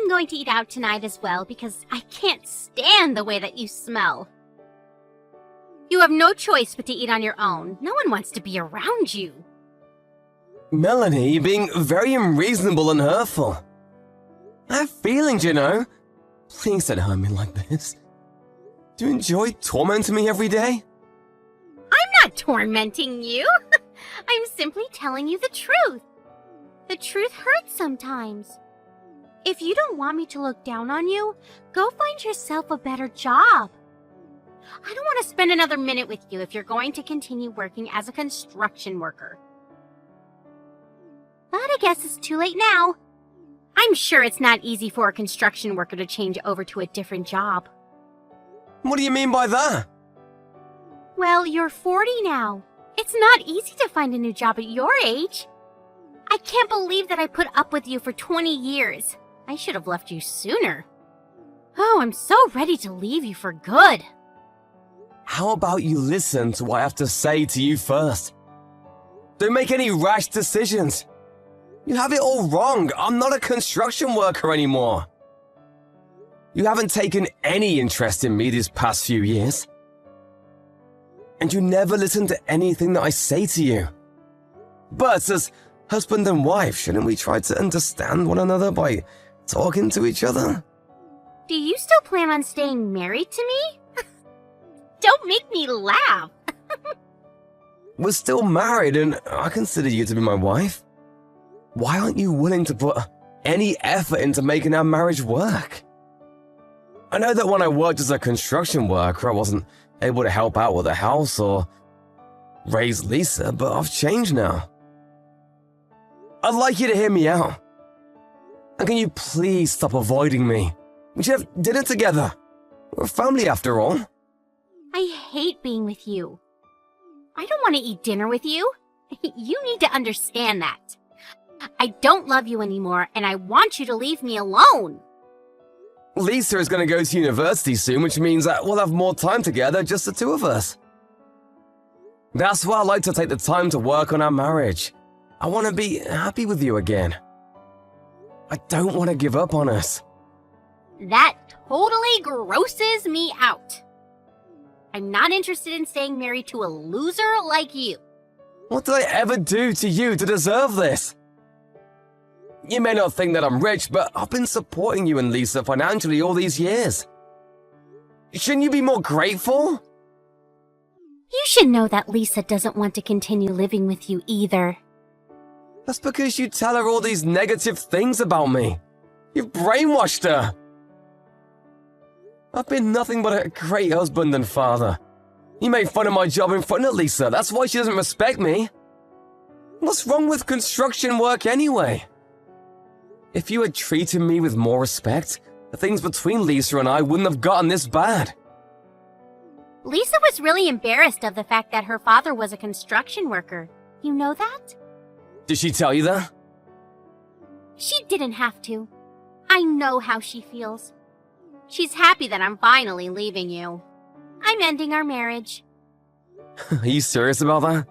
I'm going to eat out tonight as well because I can't stand the way that you smell. You have no choice but to eat on your own. No one wants to be around you. Melanie, you're being very unreasonable and hurtful. I have feelings, you know. Please don't hurt me like this. Do you enjoy tormenting me every day? I'm not tormenting you. I'm simply telling you the truth. The truth hurts sometimes. If you don't want me to look down on you, go find yourself a better job. I don't want to spend another minute with you if you're going to continue working as a construction worker. But I guess it's too late now. I'm sure it's not easy for a construction worker to change over to a different job. What do you mean by that? Well, you're 40 now. It's not easy to find a new job at your age. I can't believe that I put up with you for 20 years. I should have left you sooner. Oh, I'm so ready to leave you for good. How about you listen to what I have to say to you first? Don't make any rash decisions. You have it all wrong. I'm not a construction worker anymore. You haven't taken any interest in me these past few years. And you never listen to anything that I say to you. But as husband and wife, shouldn't we try to understand one another by talking to each other? Do you still plan on staying married to me? Don't make me laugh. We're still married and I consider you to be my wife. Why aren't you willing to put any effort into making our marriage work? I know that when I worked as a construction worker, I wasn't able to help out with the house or raise Lisa, but I've changed now. I'd like you to hear me out. And can you please stop avoiding me? We should have dinner together. We're a family after all. I hate being with you. I don't want to eat dinner with you. You need to understand that. I don't love you anymore, and I want you to leave me alone. Lisa is going to go to university soon, which means that we'll have more time together, just the two of us. That's why I like to take the time to work on our marriage. I want to be happy with you again. I don't want to give up on us. That totally grosses me out. I'm not interested in staying married to a loser like you. What did I ever do to you to deserve this? You may not think that I'm rich, but I've been supporting you and Lisa financially all these years. Shouldn't you be more grateful? You should know that Lisa doesn't want to continue living with you either. That's because you tell her all these negative things about me. You've brainwashed her. I've been nothing but a great husband and father. You made fun of my job in front of Lisa. That's why she doesn't respect me. What's wrong with construction work anyway? If you had treated me with more respect, the things between Lisa and I wouldn't have gotten this bad. Lisa was really embarrassed of the fact that her father was a construction worker. You know that? Did she tell you that? She didn't have to. I know how she feels. She's happy that I'm finally leaving you. I'm ending our marriage. Are you serious about that?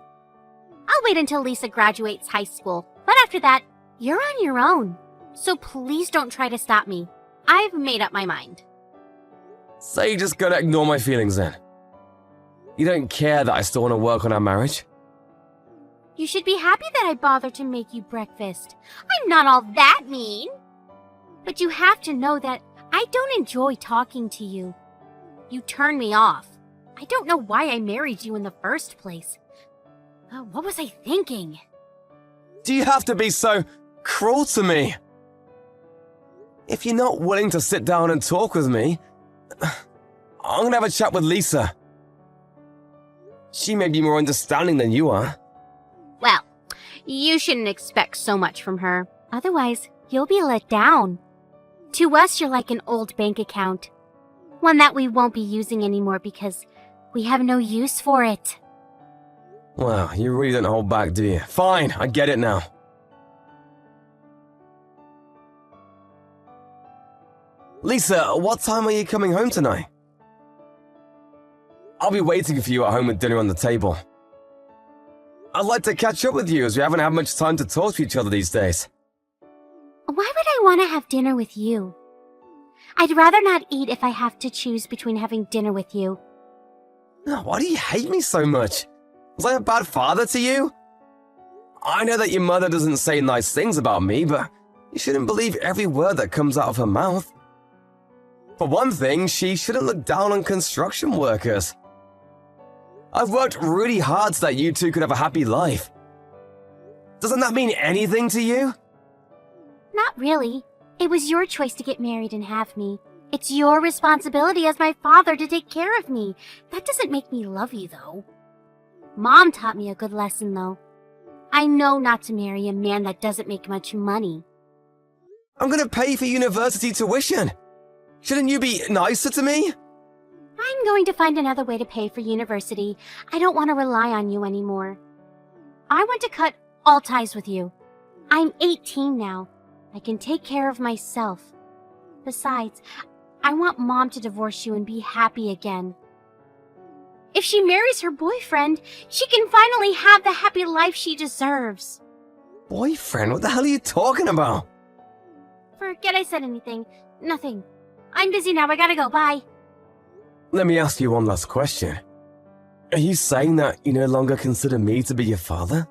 I'll wait until Lisa graduates high school, but after that, you're on your own. So please don't try to stop me. I've made up my mind. So you're just gonna ignore my feelings then? You don't care that I still want to work on our marriage? You should be happy that I bothered to make you breakfast. I'm not all that mean. But you have to know that I don't enjoy talking to you. You turn me off. I don't know why I married you in the first place. What was I thinking? Do you have to be so cruel to me? If you're not willing to sit down and talk with me, I'm gonna have a chat with Lisa. She may be more understanding than you are. Well, you shouldn't expect so much from her. Otherwise, you'll be let down. To us, you're like an old bank account. One that we won't be using anymore because we have no use for it. Well, you really don't hold back, do you? Fine, I get it now. Lisa, what time are you coming home tonight? I'll be waiting for you at home with dinner on the table. I'd like to catch up with you as we haven't had much time to talk to each other these days. Why would I want to have dinner with you? I'd rather not eat if I have to choose between having dinner with you. Why do you hate me so much? Was I a bad father to you? I know that your mother doesn't say nice things about me, but you shouldn't believe every word that comes out of her mouth. For one thing, she shouldn't look down on construction workers. I've worked really hard so that you two could have a happy life. Doesn't that mean anything to you? Not really. It was your choice to get married and have me. It's your responsibility as my father to take care of me. That doesn't make me love you, though. Mom taught me a good lesson, though. I know not to marry a man that doesn't make much money. I'm gonna pay for university tuition. Shouldn't you be nicer to me? I'm going to find another way to pay for university. I don't want to rely on you anymore. I want to cut all ties with you. I'm 18 now. I can take care of myself. Besides, I want Mom to divorce you and be happy again. If she marries her boyfriend, she can finally have the happy life she deserves. Boyfriend? What the hell are you talking about? Forget I said anything. Nothing. I'm busy now. I gotta go. Bye. Let me ask you one last question. Are you saying that you no longer consider me to be your father?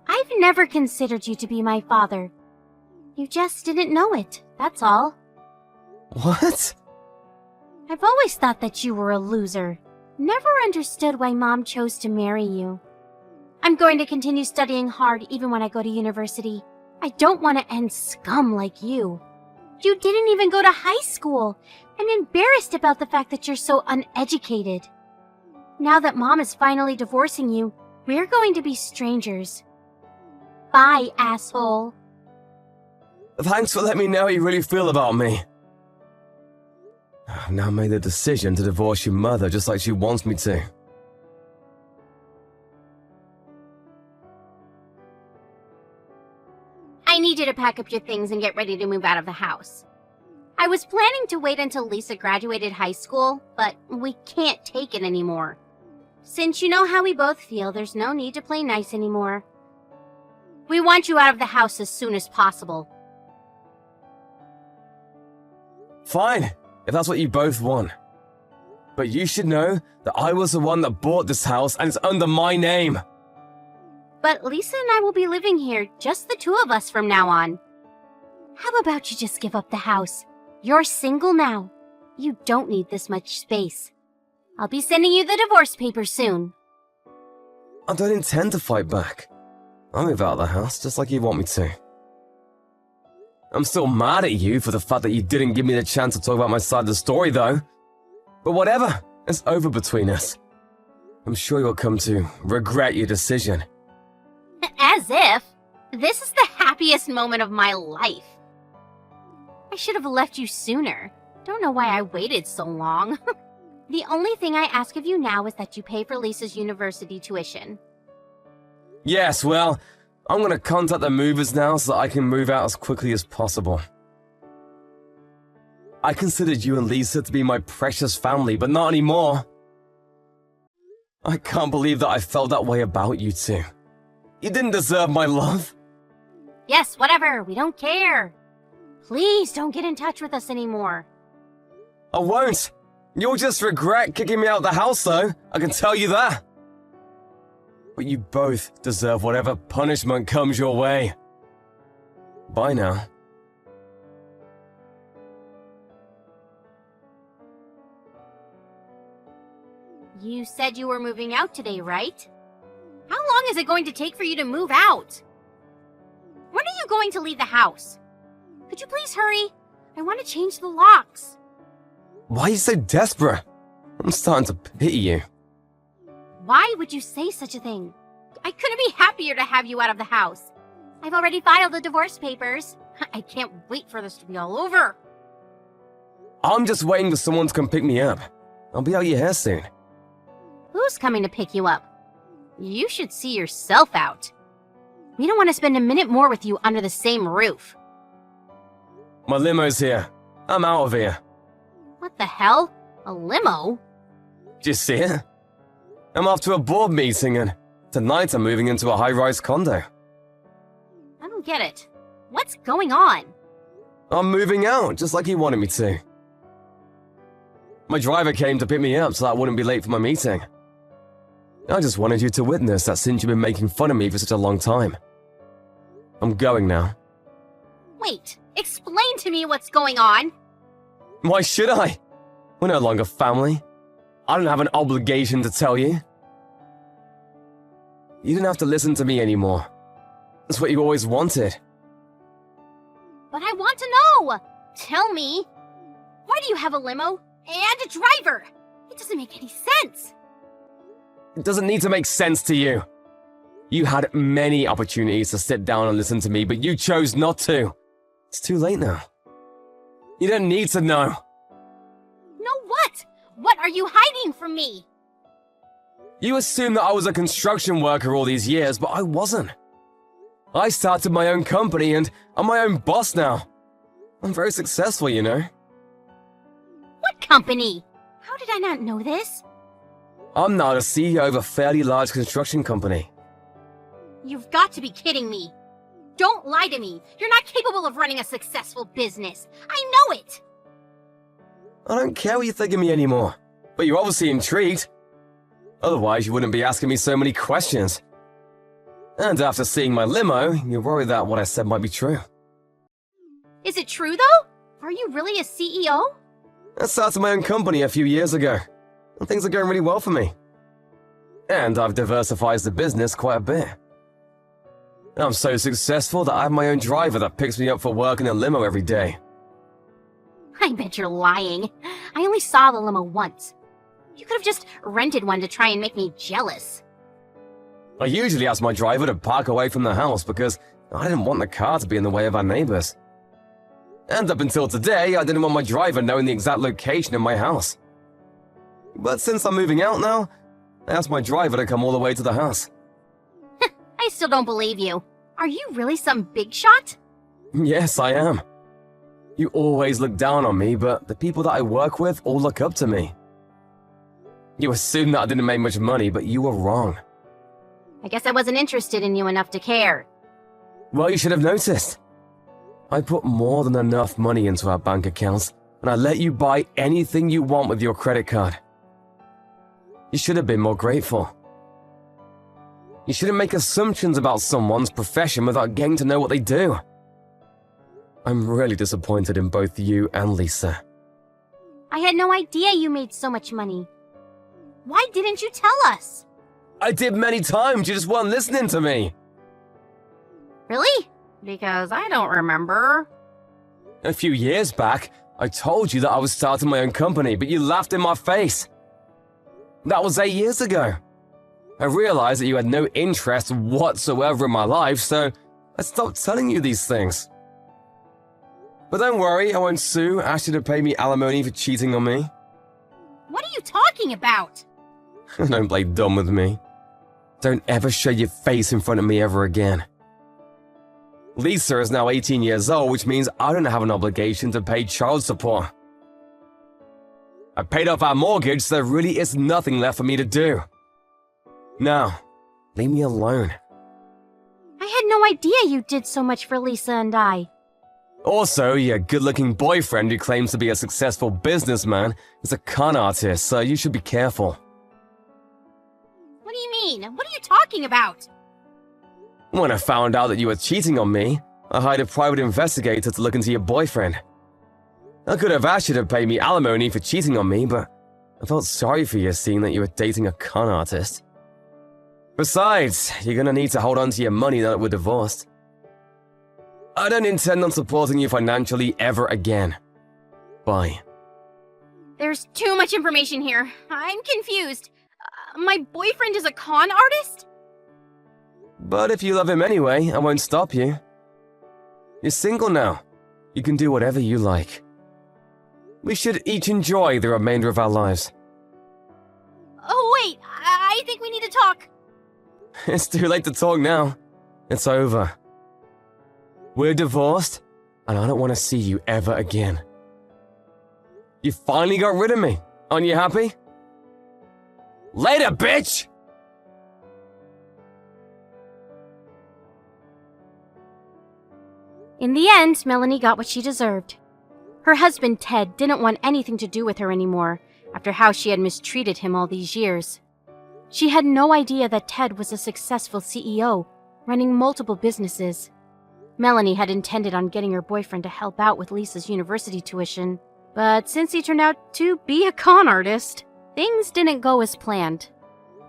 I've never considered you to be my father. You just didn't know it, that's all. What? I've always thought that you were a loser. Never understood why Mom chose to marry you. I'm going to continue studying hard even when I go to university. I don't want to end scum like you. You didn't even go to high school. I'm embarrassed about the fact that you're so uneducated. Now that Mom is finally divorcing you, we're going to be strangers. Bye, asshole. Thanks for letting me know how you really feel about me. I've now made the decision to divorce your mother just like she wants me to. I need you to pack up your things and get ready to move out of the house. I was planning to wait until Lisa graduated high school, but we can't take it anymore. Since you know how we both feel, there's no need to play nice anymore. We want you out of the house as soon as possible. Fine, if that's what you both want. But you should know that I was the one that bought this house and it's under my name. But Lisa and I will be living here, just the two of us from now on. How about you just give up the house? You're single now. You don't need this much space. I'll be sending you the divorce papers soon. I don't intend to fight back. I'll move out of the house just like you want me to. I'm still mad at you for the fact that you didn't give me the chance to talk about my side of the story, though. But whatever, it's over between us. I'm sure you'll come to regret your decision. As if. This is the happiest moment of my life. I should have left you sooner. Don't know why I waited so long. The only thing I ask of you now is that you pay for Lisa's university tuition. Yes, well, I'm gonna contact the movers now so that I can move out as quickly as possible. I considered you and Lisa to be my precious family, but not anymore. I can't believe that I felt that way about you two. You didn't deserve my love. Yes, whatever. We don't care. Please don't get in touch with us anymore. I won't. You'll just regret kicking me out of the house, though. I can tell you that. But you both deserve whatever punishment comes your way. Bye now. You said you were moving out today, right? How long is it going to take for you to move out? When are you going to leave the house? Could you please hurry? I want to change the locks. Why are you so desperate? I'm starting to pity you. Why would you say such a thing? I couldn't be happier to have you out of the house. I've already filed the divorce papers. I can't wait for this to be all over. I'm just waiting for someone to come pick me up. I'll be out your hair soon. Who's coming to pick you up? You should see yourself out. We don't want to spend a minute more with you under the same roof. My limo's here. I'm out of here. What the hell? A limo? Did you see it? I'm off to a board meeting and tonight I'm moving into a high-rise condo. I don't get it. What's going on? I'm moving out, just like you wanted me to. My driver came to pick me up so I wouldn't be late for my meeting. I just wanted you to witness that since you've been making fun of me for such a long time. I'm going now. Wait, explain to me what's going on. Why should I? We're no longer family. I don't have an obligation to tell you. You didn't have to listen to me anymore. That's what you always wanted. But I want to know! Tell me! Why do you have a limo and a driver? It doesn't make any sense. It doesn't need to make sense to you. You had many opportunities to sit down and listen to me, but you chose not to. It's too late now. You don't need to know. No what? What are you hiding from me? You assumed that I was a construction worker all these years, but I wasn't. I started my own company and I'm my own boss now. I'm very successful, you know. What company? How did I not know this? I'm now the CEO of a fairly large construction company. You've got to be kidding me. Don't lie to me. You're not capable of running a successful business. I know it. I don't care what you think of me anymore, but you're obviously intrigued. Otherwise, you wouldn't be asking me so many questions. And after seeing my limo, you're worried that what I said might be true. Is it true, though? Are you really a CEO? I started my own company a few years ago, and things are going really well for me. And I've diversified the business quite a bit. I'm so successful that I have my own driver that picks me up for work in a limo every day. I bet you're lying. I only saw the limo once. You could have just rented one to try and make me jealous. I usually ask my driver to park away from the house because I didn't want the car to be in the way of our neighbors. And up until today, I didn't want my driver knowing the exact location of my house. But since I'm moving out now, I asked my driver to come all the way to the house. I still don't believe you. Are you really some big shot? Yes, I am. You always look down on me, but the people that I work with all look up to me. You assumed that I didn't make much money, but you were wrong. I guess I wasn't interested in you enough to care. Well, you should have noticed. I put more than enough money into our bank accounts, and I let you buy anything you want with your credit card. You should have been more grateful. You shouldn't make assumptions about someone's profession without getting to know what they do. I'm really disappointed in both you and Lisa. I had no idea you made so much money. Why didn't you tell us? I did many times, you just weren't listening to me. Really? Because I don't remember. A few years back, I told you that I was starting my own company, but you laughed in my face. That was 8 years ago. I realized that you had no interest whatsoever in my life, so I stopped telling you these things. But don't worry, I won't sue, ask you to pay me alimony for cheating on me. What are you talking about? Don't play dumb with me. Don't ever show your face in front of me ever again. Lisa is now 18 years old, which means I don't have an obligation to pay child support. I paid off our mortgage, so there really is nothing left for me to do. Now, leave me alone. I had no idea you did so much for Lisa and I. Also, your good-looking boyfriend who claims to be a successful businessman is a con artist, so you should be careful. What do you mean? What are you talking about? When I found out that you were cheating on me, I hired a private investigator to look into your boyfriend. I could have asked you to pay me alimony for cheating on me, but I felt sorry for you seeing that you were dating a con artist. Besides, you're gonna need to hold on to your money now that we're divorced. I don't intend on supporting you financially ever again. Bye. There's too much information here. I'm confused. My boyfriend is a con artist? But if you love him anyway, I won't stop you. You're single now. You can do whatever you like. We should each enjoy the remainder of our lives. Oh, wait. I think we need to talk. It's too late to talk now. It's over. We're divorced, and I don't want to see you ever again. You finally got rid of me. Aren't you happy? Later, bitch! In the end, Melanie got what she deserved. Her husband, Ted, didn't want anything to do with her anymore after how she had mistreated him all these years. She had no idea that Ted was a successful CEO, running multiple businesses. Melanie had intended on getting her boyfriend to help out with Lisa's university tuition, but since he turned out to be a con artist, things didn't go as planned.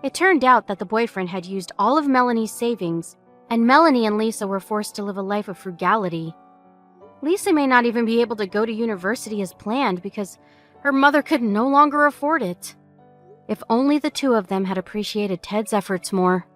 It turned out that the boyfriend had used all of Melanie's savings, and Melanie and Lisa were forced to live a life of frugality. Lisa may not even be able to go to university as planned because her mother could no longer afford it. If only the two of them had appreciated Ted's efforts more.